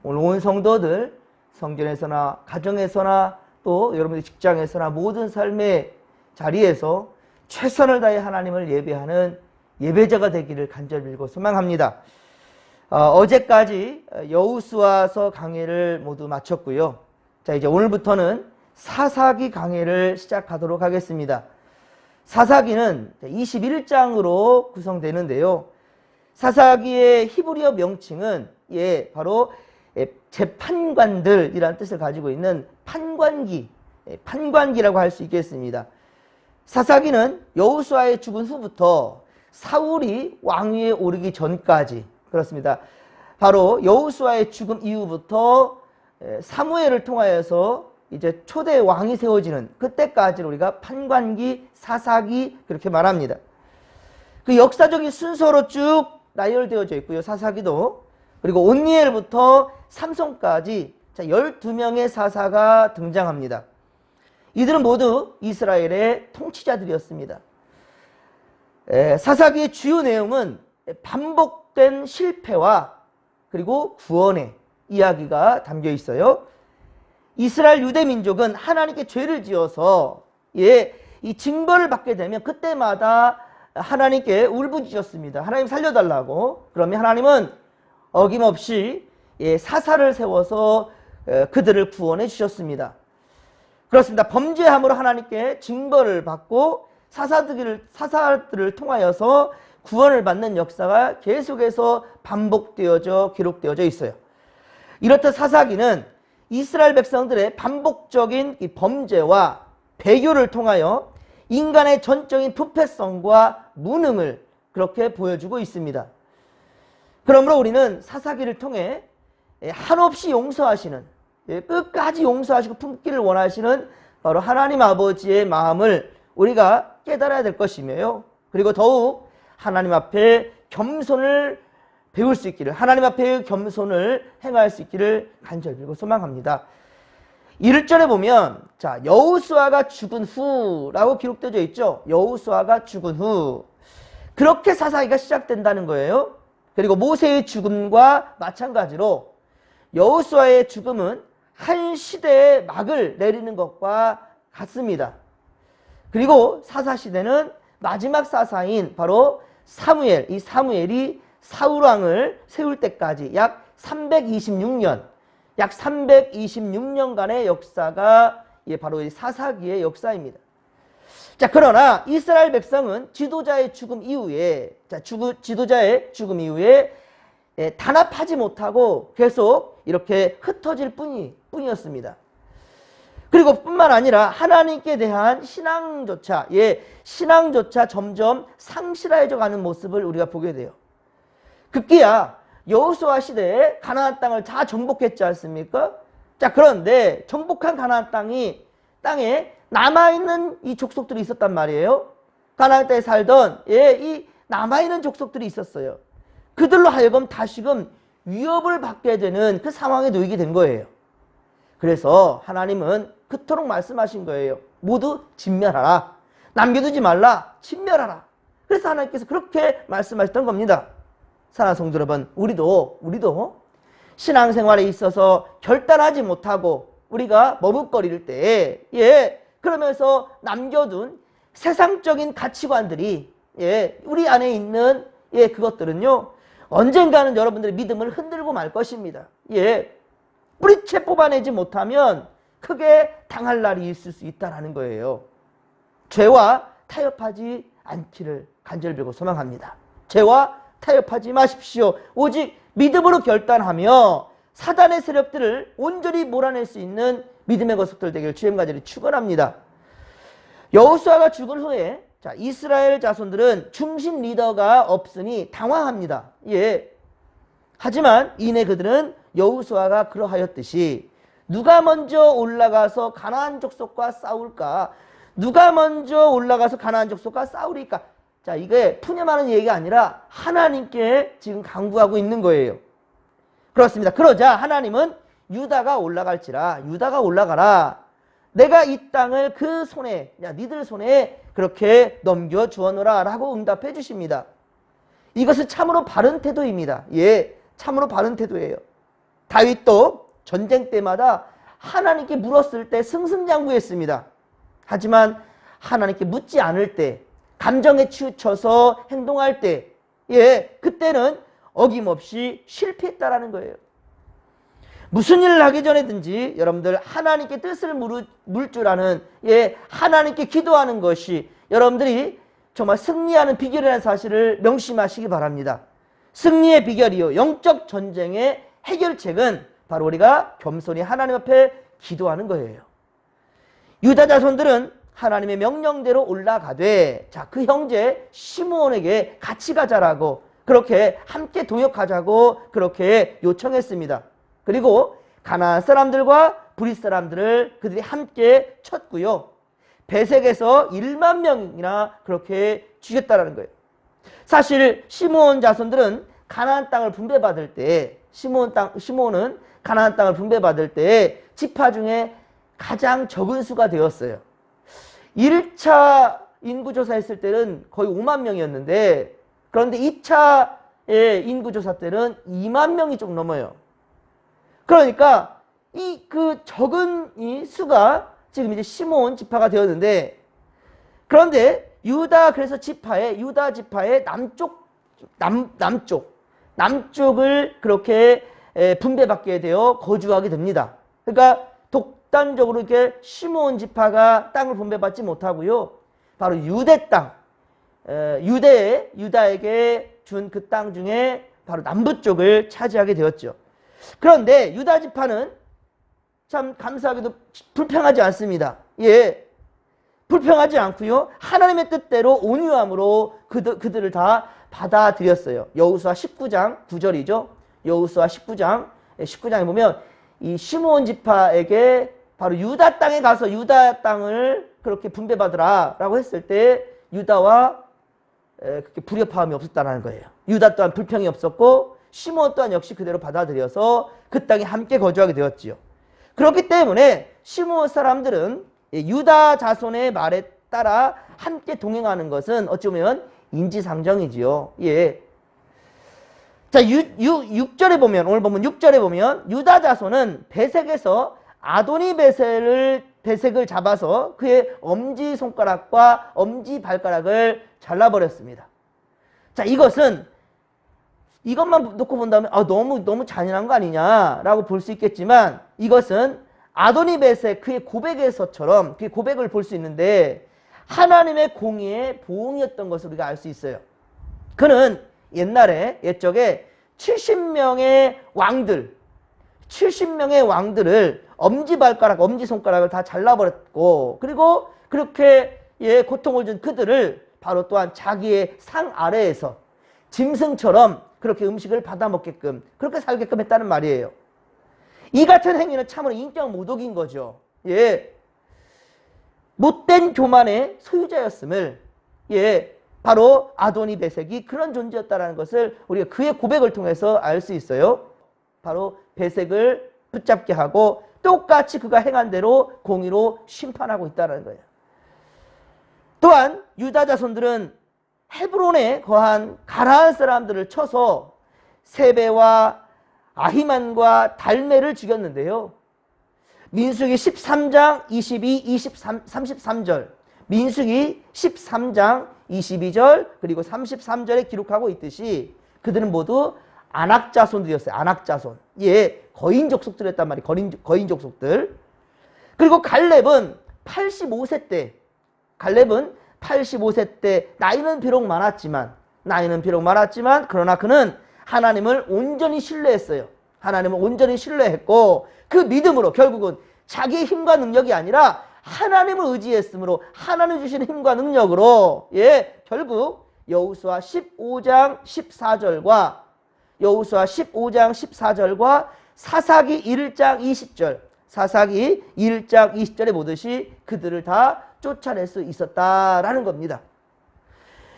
오늘 온 성도들 성전에서나 가정에서나 또 여러분들 직장에서나 모든 삶의 자리에서 최선을 다해 하나님을 예배하는 예배자가 되기를 간절히 빌고 소망합니다. 어제까지 여호수아서 강해를 모두 마쳤고요. 자, 이제 오늘부터는 사사기 강해를 시작하도록 하겠습니다. 사사기는 21장으로 구성되는데요. 사사기의 히브리어 명칭은 바로 재판관들이라는 뜻을 가지고 있는 판관기라고 할 수 있겠습니다. 사사기는 여호수아의 죽은 후부터 사울이 왕위에 오르기 전까지, 그렇습니다. 바로 여호수아의 죽음 이후부터 사무엘을 통하여서 이제 초대 왕이 세워지는 그때까지를 우리가 판관기, 사사기 그렇게 말합니다. 그 역사적인 순서로 쭉 나열되어져 있고요. 사사기도. 그리고 온니엘부터 삼손까지 12명의 사사가 등장합니다. 이들은 모두 이스라엘의 통치자들이었습니다. 사사기의 주요 내용은 반복된 실패와 그리고 구원의 이야기가 담겨 있어요. 이스라엘 유대 민족은 하나님께 죄를 지어서 이 징벌을 받게 되면 그때마다 하나님께 울부짖었습니다. 하나님 살려달라고. 그러면 하나님은 어김없이 사사를 세워서 그들을 구원해 주셨습니다. 그렇습니다. 범죄함으로 하나님께 징벌을 받고 사사들을 통하여서 구원을 받는 역사가 계속해서 반복되어져 기록되어져 있어요. 이렇듯 사사기는 이스라엘 백성들의 반복적인 이 범죄와 배교를 통하여 인간의 전적인 부패성과 무능을 그렇게 보여주고 있습니다. 그러므로 우리는 사사기를 통해 한없이 용서하시는, 끝까지 용서하시고 품기를 원하시는 바로 하나님 아버지의 마음을 우리가 깨달아야 될 것이며요. 그리고 더욱 하나님 앞에 겸손을 배울 수 있기를, 하나님 앞에 겸손을 행할 수 있기를 간절히 빌고 소망합니다. 1절에 보면 여호수아가 죽은 후라고 기록되어 있죠. 여호수아가 죽은 후. 그렇게 사사기가 시작된다는 거예요. 그리고 모세의 죽음과 마찬가지로 여호수아의 죽음은 한 시대의 막을 내리는 것과 같습니다. 그리고 사사시대는 마지막 사사인 바로 사무엘, 이 사무엘이 사울왕을 세울 때까지 약 326년간의 역사가 바로 이 사사기의 역사입니다. 자, 그러나 이스라엘 백성은 지도자의 죽음 이후에 단합하지 못하고 계속 이렇게 흩어질 뿐이었습니다. 그리고 뿐만 아니라 하나님께 대한 신앙조차 점점 상실해져 가는 모습을 우리가 보게 돼요. 급기야 여호수아 시대에 가나안 땅을 다 정복했지 않습니까? 자, 그런데 정복한 가나안 땅에 남아있는 이 족속들이 있었단 말이에요. 가나안 땅에 살던 이 남아있는 족속들이 있었어요. 그들로 하여금 다시금 위협을 받게 되는 그 상황에 놓이게 된 거예요. 그래서 하나님은 그토록 말씀하신 거예요. 모두 진멸하라. 남겨두지 말라. 진멸하라. 그래서 하나님께서 그렇게 말씀하셨던 겁니다. 사랑하는 성도 여러분, 우리도 신앙생활에 있어서 결단하지 못하고 우리가 머뭇거릴 때 그러면서 남겨둔 세상적인 가치관들이 우리 안에 있는 그것들은요 언젠가는 여러분들의 믿음을 흔들고 말 것입니다. 뿌리채 뽑아내지 못하면 크게 당할 날이 있을 수 있다는 거예요. 죄와 타협하지 않기를 간절히 빌고 소망합니다. 죄와 타협하지 마십시오. 오직 믿음으로 결단하며 사단의 세력들을 온전히 몰아낼 수 있는 믿음의 거석들 되기를 주님 간절히 축원합니다. 여호수아가 죽은 후에 이스라엘 자손들은 중심 리더가 없으니 당황합니다. 하지만 이내 그들은 여호수아가 그러하였듯이 누가 먼저 올라가서 가나안 족속과 싸울까? 누가 먼저 올라가서 가나안 족속과 싸우리까? 자, 이게 푸념하는 얘기가 아니라 하나님께 지금 강구하고 있는 거예요. 그렇습니다. 그러자 하나님은 유다가 올라갈지라, 유다가 올라가라. 내가 이 땅을 그 손에, 니들 손에 그렇게 넘겨 주어노라 라고 응답해 주십니다. 이것은 참으로 바른 태도입니다. 참으로 바른 태도예요. 다윗도 전쟁 때마다 하나님께 물었을 때 승승장구했습니다. 하지만 하나님께 묻지 않을 때, 감정에 치우쳐서 행동할 때, 그때는 어김없이 실패했다라는 거예요. 무슨 일을 하기 전에든지 여러분들 하나님께 뜻을 물 줄 아는, 하나님께 기도하는 것이 여러분들이 정말 승리하는 비결이라는 사실을 명심하시기 바랍니다. 승리의 비결이요, 영적 전쟁의 해결책은 바로 우리가 겸손히 하나님 앞에 기도하는 거예요. 유다 자손들은 하나님의 명령대로 올라가되, 자, 그 형제 시므온에게 같이 가자라고, 그렇게 함께 동역하자고 그렇게 요청했습니다. 그리고 가나안 사람들과 브릿 사람들을 그들이 함께 쳤고요. 베색에서 1만 명이나 그렇게 죽였다라는 거예요. 사실 시므온 자손들은 가나안 땅을 분배받을 때, 시므온은 가나안 땅을 분배받을 때 지파 중에 가장 적은 수가 되었어요. 1차 인구조사 했을 때는 거의 5만 명이었는데, 그런데 2차 인구조사 때는 2만 명이 좀 넘어요. 그러니까 그 적은 이 수가 지금 이제 시므온 지파가 되었는데, 그런데 유다 지파의 남쪽을 그렇게 분배받게 되어 거주하게 됩니다. 그러니까 독단적으로 이렇게 시므온 지파가 땅을 분배받지 못하고요. 바로 유대 땅, 유다에게 준 그 땅 중에 바로 남부 쪽을 차지하게 되었죠. 그런데 유다 지파는 참 감사하게도 불평하지 않습니다. 불평하지 않고요. 하나님의 뜻대로 온유함으로 그들을 다 받아들였어요. 여호수아 19장 9절이죠. 여호수아 19장에 보면 이 시므온 지파에게 바로 유다 땅에 가서 유다 땅을 그렇게 분배받으라라고 했을 때 유다와 그렇게 불협화음이 없었다는 거예요. 유다 또한 불평이 없었고 시므온 또한 역시 그대로 받아들여서 그 땅에 함께 거주하게 되었지요. 그렇기 때문에 시므온 사람들은 유다 자손의 말에 따라 함께 동행하는 것은 어찌 보면 인지상정이지요. 자, 6절에 보면, 오늘 보면 6절에 보면 유다 자손은 베색에서 아도니 베색을 잡아서 그의 엄지손가락과 엄지발가락을 잘라버렸습니다. 자, 이것만 놓고 본다면 너무 잔인한 거 아니냐라고 볼 수 있겠지만, 이것은 아도니 베색 그의 고백에서처럼 그의 고백을 볼 수 있는데 하나님의 공의의 보응이었던 것을 우리가 알 수 있어요. 그는 옛적에 70명의 왕들을 엄지손가락을 다 잘라버렸고, 그리고 그렇게 고통을 준 그들을 바로 또한 자기의 상 아래에서 짐승처럼 그렇게 음식을 받아 먹게끔, 그렇게 살게끔 했다는 말이에요. 이 같은 행위는 참으로 인격 모독인 거죠. 못된 교만의 소유자였음을, 바로 아도니 베색이 그런 존재였다는 것을 우리가 그의 고백을 통해서 알 수 있어요. 바로 베색을 붙잡게 하고 똑같이 그가 행한 대로 공의로 심판하고 있다는 거예요. 또한 유다 자손들은 헤브론에 거한 가나안 사람들을 쳐서 세베와 아히만과 달메를 죽였는데요. 민수기 13장 22, 23, 33절, 민수기 13장 22절 그리고 33절에 기록하고 있듯이 그들은 모두 아낙 자손들이었어요. 아낙 자손. 거인 족속들이었단 말이에요. 거인 족속들. 그리고 갈렙은 85세 때, 나이는 비록 많았지만 그러나 그는 하나님을 온전히 신뢰했어요. 하나님을 온전히 신뢰했고 그 믿음으로 결국은 자기의 힘과 능력이 아니라 하나님을 의지했으므로 하나님 주시는 힘과 능력으로 결국 여호수아 15장 14절과 사사기 1장 20절에 보듯이 그들을 다 쫓아낼 수 있었다라는 겁니다.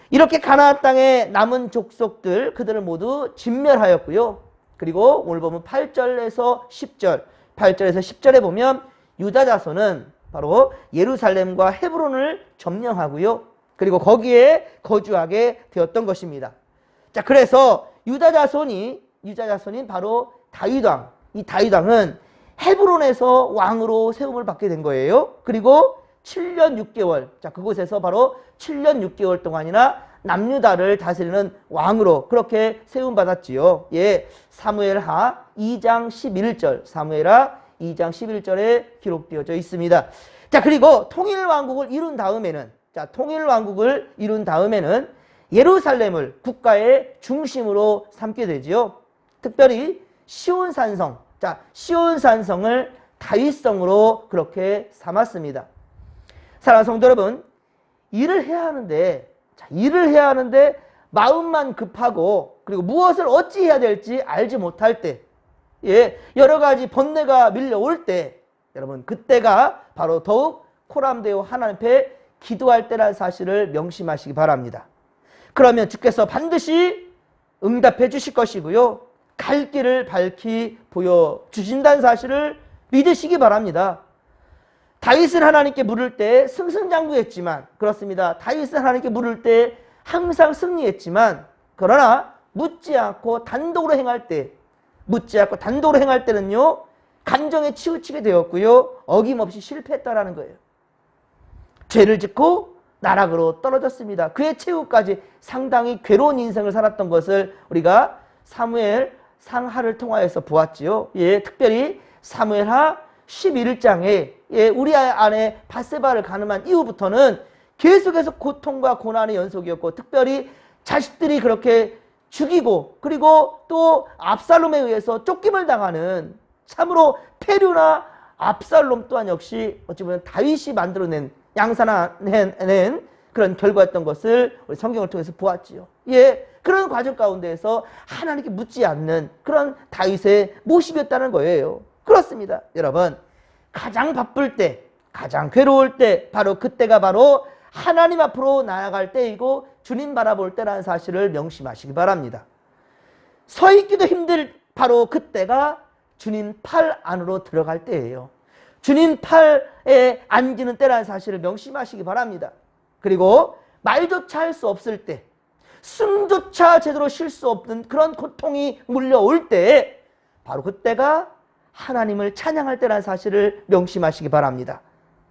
이렇게 가나안 땅에 남은 족속들 그들을 모두 진멸하였고요. 그리고 오늘 보면 8절에서 10절에 보면 유다 자손은 바로 예루살렘과 헤브론을 점령하고요. 그리고 거기에 거주하게 되었던 것입니다. 자, 그래서 유다 자손인 바로 다윗 왕, 이 다윗 왕은 헤브론에서 왕으로 세움을 받게 된 거예요. 그리고 7년 6개월, 자, 그곳에서 바로 7년 6개월 동안이나 남유다를 다스리는 왕으로 그렇게 세움받았지요. 예, 사무엘하 2장 11절, 사무엘하 2장 11절에 기록되어져 있습니다. 자, 그리고 통일왕국을 이룬 다음에는, 자, 통일왕국을 이룬 다음에는 예루살렘을 국가의 중심으로 삼게 되지요. 특별히 시온산성, 자, 시온산성을 다윗성으로 그렇게 삼았습니다. 사랑하는 성도 여러분, 일을 해야 하는데, 자, 일을 해야 하는데 마음만 급하고 그리고 무엇을 어찌 해야 될지 알지 못할 때, 예, 여러 가지 번뇌가 밀려올 때, 여러분 그때가 바로 더욱 코람되어 하나님 앞에 기도할 때라는 사실을 명심하시기 바랍니다. 그러면 주께서 반드시 응답해 주실 것이고요, 갈 길을 밝히 보여주신다는 사실을 믿으시기 바랍니다. 다윗은 하나님께 물을 때 승승장구했지만, 그렇습니다, 다윗은 하나님께 물을 때 항상 승리했지만, 그러나 묻지 않고 단독으로 행할 때, 묻지 않고 단독으로 행할 때는요, 감정에 치우치게 되었고요, 어김없이 실패했다라는 거예요. 죄를 짓고 나락으로 떨어졌습니다. 그의 최후까지 상당히 괴로운 인생을 살았던 것을 우리가 사무엘 상하를 통하여서 보았지요. 예, 특별히 사무엘하 11장에, 예, 우리아의 아내 밧세바를 가늠한 이후부터는 계속해서 고통과 고난의 연속이었고, 특별히 자식들이 그렇게 죽이고, 그리고 또 압살롬에 의해서 쫓김을 당하는, 참으로 페류나 압살롬 또한 역시 어찌 보면 다윗이 만들어낸, 양산해낸 그런 결과였던 것을 우리 성경을 통해서 보았지요. 예, 그런 과정 가운데에서 하나님께 묻지 않는 그런 다윗의 모습이었다는 거예요. 그렇습니다. 여러분, 가장 바쁠 때, 가장 괴로울 때, 바로 그때가 바로 하나님 앞으로 나아갈 때이고 주님 바라볼 때라는 사실을 명심하시기 바랍니다. 서 있기도 힘들 바로 그때가 주님 팔 안으로 들어갈 때예요. 주님 팔에 안기는 때라는 사실을 명심하시기 바랍니다. 그리고 말조차 할 수 없을 때, 숨조차 제대로 쉴 수 없는 그런 고통이 물려올 때, 바로 그때가 하나님을 찬양할 때라는 사실을 명심하시기 바랍니다.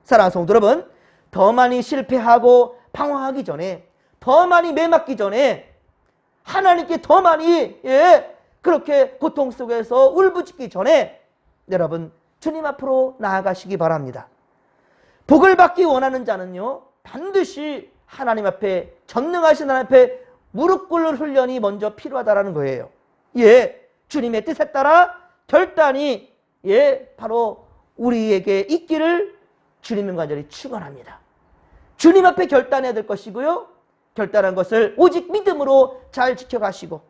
사랑하는 성도 여러분, 더 많이 실패하고 방황하기 전에, 더 많이 매맞기 전에, 하나님께 더 많이, 예, 그렇게 고통 속에서 울부짖기 전에 여러분 주님 앞으로 나아가시기 바랍니다. 복을 받기 원하는 자는요, 반드시 하나님 앞에, 전능하신 하나님 앞에 무릎 꿇는 훈련이 먼저 필요하다라는 거예요. 예, 주님의 뜻에 따라 결단이, 예, 바로 우리에게 있기를 주님은 간절히 축원합니다. 주님 앞에 결단해야 될 것이고요, 결단한 것을 오직 믿음으로 잘 지켜가시고,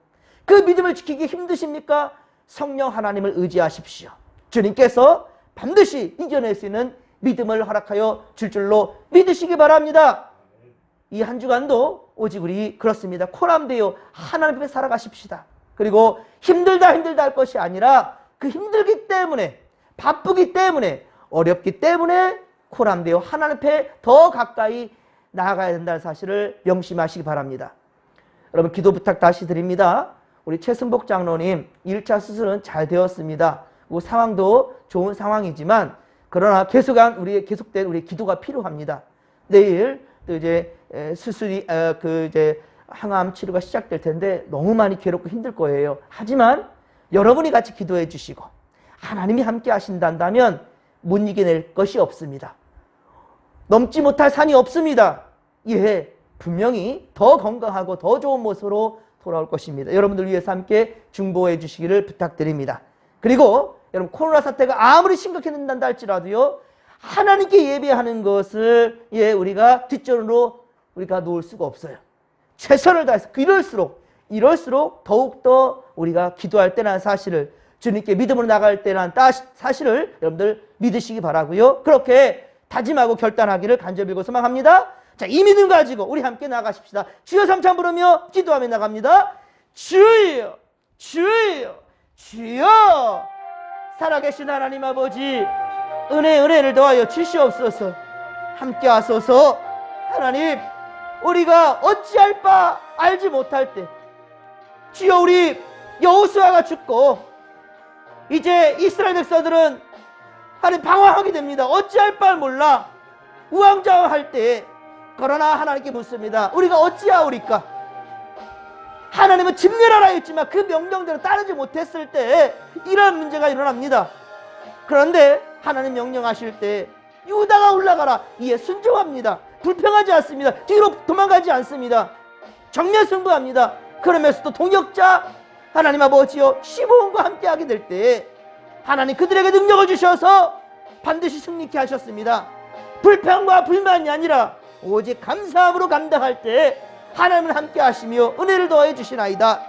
그 믿음을 지키기 힘드십니까? 성령 하나님을 의지하십시오. 주님께서 반드시 이겨낼 수 있는 믿음을 허락하여 줄 줄로 믿으시기 바랍니다. 이 한 주간도 오직 우리 그렇습니다, 코람되어 하나님 앞에 살아가십시다. 그리고 힘들다 할 것이 아니라 그 힘들기 때문에, 바쁘기 때문에, 어렵기 때문에 코람되어 하나님 앞에 더 가까이 나아가야 된다는 사실을 명심하시기 바랍니다. 여러분, 기도 부탁 다시 드립니다. 우리 최승복 장로님 1차 수술은 잘 되었습니다. 뭐 상황도 좋은 상황이지만, 그러나 계속된 우리 기도가 필요합니다. 내일 또 이제 수술이 이제 항암 치료가 시작될 텐데 너무 많이 괴롭고 힘들 거예요. 하지만 여러분이 같이 기도해 주시고 하나님이 함께 하신다면 못 이겨낼 것이 없습니다. 넘지 못할 산이 없습니다. 예, 분명히 더 건강하고 더 좋은 모습으로 돌아올 것입니다. 여러분들 위해서 함께 중보해 주시기를 부탁드립니다. 그리고 여러분, 코로나 사태가 아무리 심각해진다 할지라도요, 하나님께 예배하는 것을, 예, 우리가 뒷전으로 우리가 놓을 수가 없어요. 최선을 다해서 이럴수록 더욱더 우리가 기도할 때라는 사실을, 주님께 믿음으로 나갈 때라는 사실을 여러분들 믿으시기 바라고요. 그렇게 다짐하고 결단하기를 간절히 빌고 소망합니다. 자, 이 믿음 가지고 우리 함께 나가십시다. 주여 삼창 부르며 기도하며 나갑니다. 주여, 주여, 주여. 살아계신 하나님 아버지, 은혜를 더하여 주시옵소서. 함께 하소서. 하나님, 우리가 어찌할 바 알지 못할 때, 주여, 우리 여호수아가 죽고 이제 이스라엘 백성들은 하나님 방황하게 됩니다. 어찌할 바를 몰라 우왕좌왕할 때, 그러나 하나님께 묻습니다. 우리가 어찌하오리까? 하나님은 진멸하라 했지만 그 명령대로 따르지 못했을 때 이런 문제가 일어납니다. 그런데 하나님 명령하실 때 유다가 올라가라, 이에 순종합니다. 불평하지 않습니다. 뒤로 도망가지 않습니다. 정면 승부합니다. 그러면서도 동역자 하나님 아버지여 시므온과 함께하게 될 때 하나님 그들에게 능력을 주셔서 반드시 승리케 하셨습니다. 불평과 불만이 아니라 오직 감사함으로 감당할 때 하나님은 함께 하시며 은혜를 더해 주시나이다.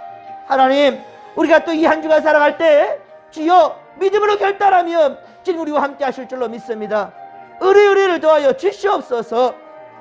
하나님, 우리가 또 이 한 주간 살아갈 때 주여 믿음으로 결단하면 주님 우리와 함께 하실 줄로 믿습니다. 의리를 더하여 주시옵소서.